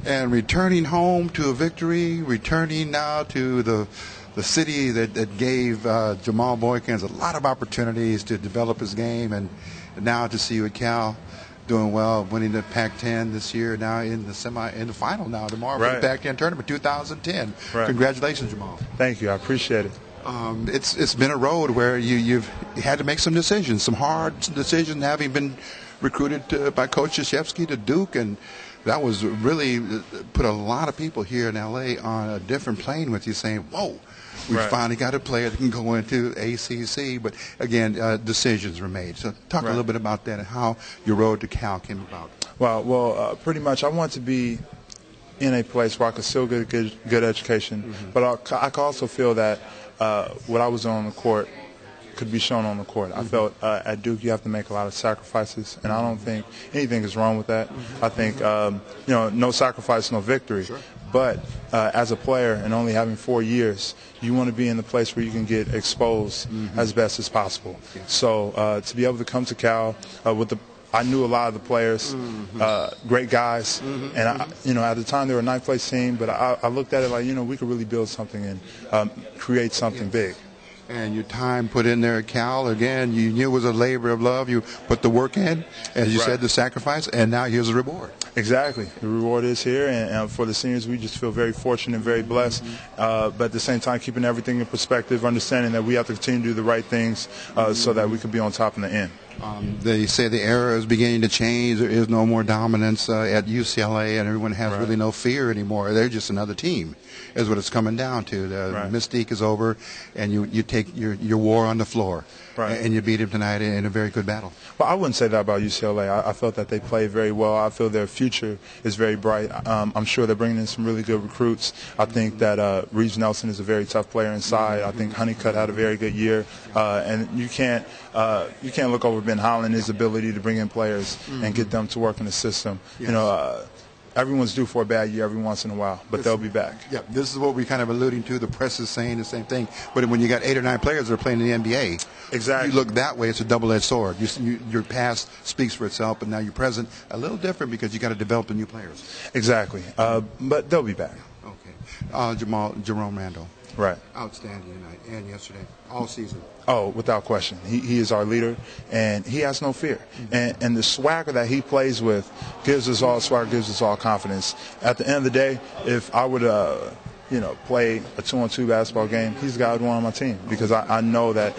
And returning home to a victory, returning now to the city that gave Jamal Boykin a lot of opportunities to develop his game, and now to see you at Cal doing well, winning the Pac-10 this year, now in the final now tomorrow for the Pac-10 tournament 2010. Right. Congratulations, Jamal. Thank you. I appreciate it. It's been a road where you've had to make some decisions, some hard decisions, having been recruited by Coach Krzyzewski to Duke, and that was really put a lot of people here in L.A. on a different plane with you, saying, whoa, we finally got a player that can go into ACC. But, again, decisions were made. So talk a little bit about that and how your road to Cal came about. Well, pretty much I want to be in a place where I could still get a good education, but I could also feel that what I was doing on the court could be shown on the court. I felt at Duke you have to make a lot of sacrifices, and I don't think anything is wrong with that. I think no sacrifice, no victory. Sure. But as a player and only having 4 years, you want to be in the place where you can get exposed as best as possible. Yeah. So to be able to come to Cal I knew a lot of the players, great guys, and at the time they were a ninth place team. But I looked at it like we could really build something and create something big. And your time put in there at Cal, again, you knew it was a labor of love. You put the work in, as you said, the sacrifice, and now here's the reward. Exactly. The reward is here, and for the seniors, we just feel very fortunate and very blessed, but at the same time keeping everything in perspective, understanding that we have to continue to do the right things so that we can be on top in the end. They say the era is beginning to change. There is no more dominance at UCLA, and everyone has really no fear anymore. They're just another team, is what it's coming down to. The mystique is over, and you take your war on the floor, and you beat them tonight in a very good battle. Well, I wouldn't say that about UCLA. I felt that they played very well. I feel their future is very bright. I'm sure they're bringing in some really good recruits. I think that Reeves Nelson is a very tough player inside. I think Honeycutt had a very good year, and you can't look over Ben Holland, his ability to bring in players and get them to work in the system. Yes. Everyone's due for a bad year every once in a while, but they'll be back. Yeah, this is what we kind of alluding to. The press is saying the same thing. But when you got 8 or 9 players that are playing in the NBA, you look that way, it's a double-edged sword. Your past speaks for itself, but now your present a little different because you got to develop the new players. Exactly. But they'll be back. Okay. Jerome Randall. Right. Outstanding tonight and yesterday, all season. Oh, without question. He is our leader, and he has no fear. And the swagger that he plays with gives us all swagger, gives us all confidence. At the end of the day, if I would play a 2-on-2 basketball game, he's the guy I'd want on my team because I know that,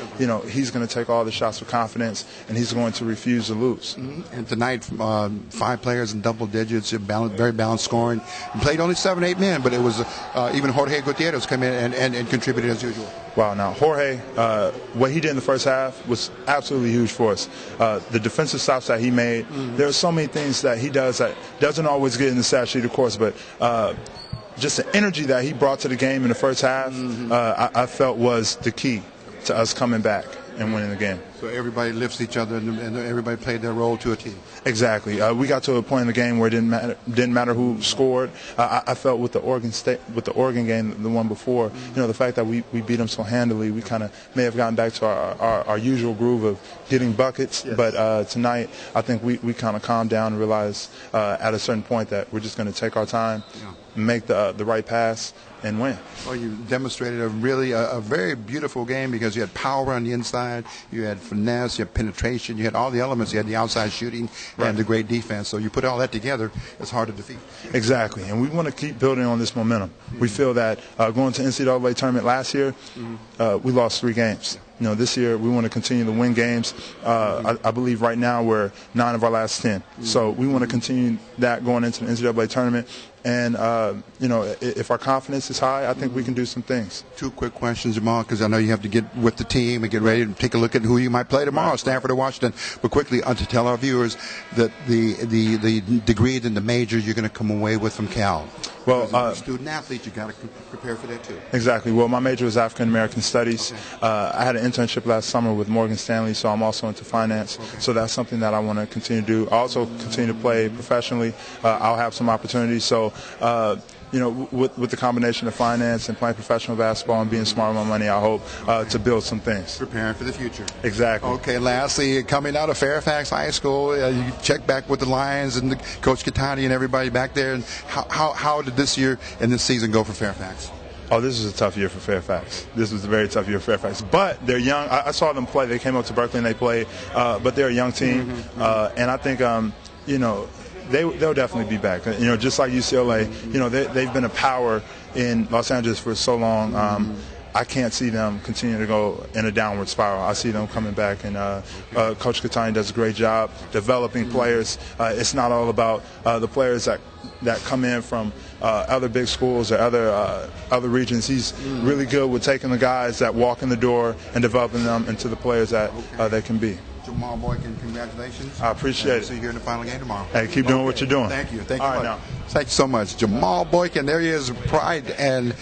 he's going to take all the shots with confidence and he's going to refuse to lose. And tonight, 5 players in double digits, very balanced scoring. He played only 7-8 men, but it was even Jorge Gutierrez came in and contributed as usual. Wow, now Jorge, what he did in the first half was absolutely huge for us. The defensive stops that he made, there are so many things that he does that doesn't always get in the stat sheet, of course, but just the energy that he brought to the game in the first half, I felt was the key to us coming back and winning the game. So everybody lifts each other, and everybody played their role to a team. Exactly. We got to a point in the game where it didn't matter who scored. I felt with the Oregon game, the one before, the fact that we beat them so handily, we kind of may have gotten back to our usual groove of getting buckets. Yes. But tonight, I think we kind of calmed down and realized at a certain point that we're just going to take our time, make the right pass, and win. Well, you demonstrated a very beautiful game because you had power on the inside, you had finesse, you had penetration, you had all the elements. You had the outside shooting and the great defense. So you put all that together, it's hard to defeat. Exactly, and we want to keep building on this momentum. We feel that going to NCAA tournament last year, we lost 3 games. This year we want to continue to win games. I believe right now we're 9 of our last 10. So we want to continue that going into the NCAA tournament. And, if our confidence is high, I think we can do some things. 2 quick questions, Jamal, because I know you have to get with the team and get ready to take a look at who you might play tomorrow, Stanford or Washington. But quickly, to tell our viewers that the degrees and the majors you're going to come away with from Cal. Well, as a student athlete, you got to prepare for that too. Exactly. Well, my major was African American Studies. I had an internship last summer with Morgan Stanley, so I'm also into finance. So that's something that I want to continue to do. I also continue to play professionally. I'll have some opportunities. So with the combination of finance and playing professional basketball and being smart with my money, I hope to build some things. Preparing for the future. Exactly. Okay, lastly, coming out of Fairfax High School, you check back with the Lions and Coach Catani and everybody back there. And how did this year and this season go for Fairfax? Oh, this was a tough year for Fairfax. This was a very tough year for Fairfax. But they're young. I saw them play. They came up to Berkeley and they played. But they're a young team. And I think, they'll definitely be back. Just like UCLA, they've been a power in Los Angeles for so long. I can't see them continue to go in a downward spiral. I see them coming back, and Coach Catani does a great job developing players. It's not all about the players that come in from other big schools or other regions. He's really good with taking the guys that walk in the door and developing them into the players that they can be. Jamal Boykin, congratulations. I appreciate it. See you here in the final game tomorrow. Hey, keep doing what you're doing. Thank you. Thank you. All right, now. Thank you so much. Jamal Boykin, there he is, pride and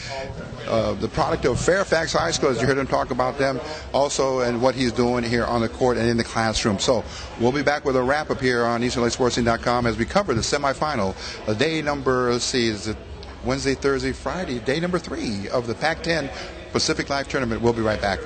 the product of Fairfax High School, as you heard him talk about them, also, and what he's doing here on the court and in the classroom. So we'll be back with a wrap-up here on UCLASportsing.com as we cover the semifinal, day number, let's see, is it Wednesday, Thursday, Friday, day number 3 of the Pac-10 Pacific Live Tournament. We'll be right back.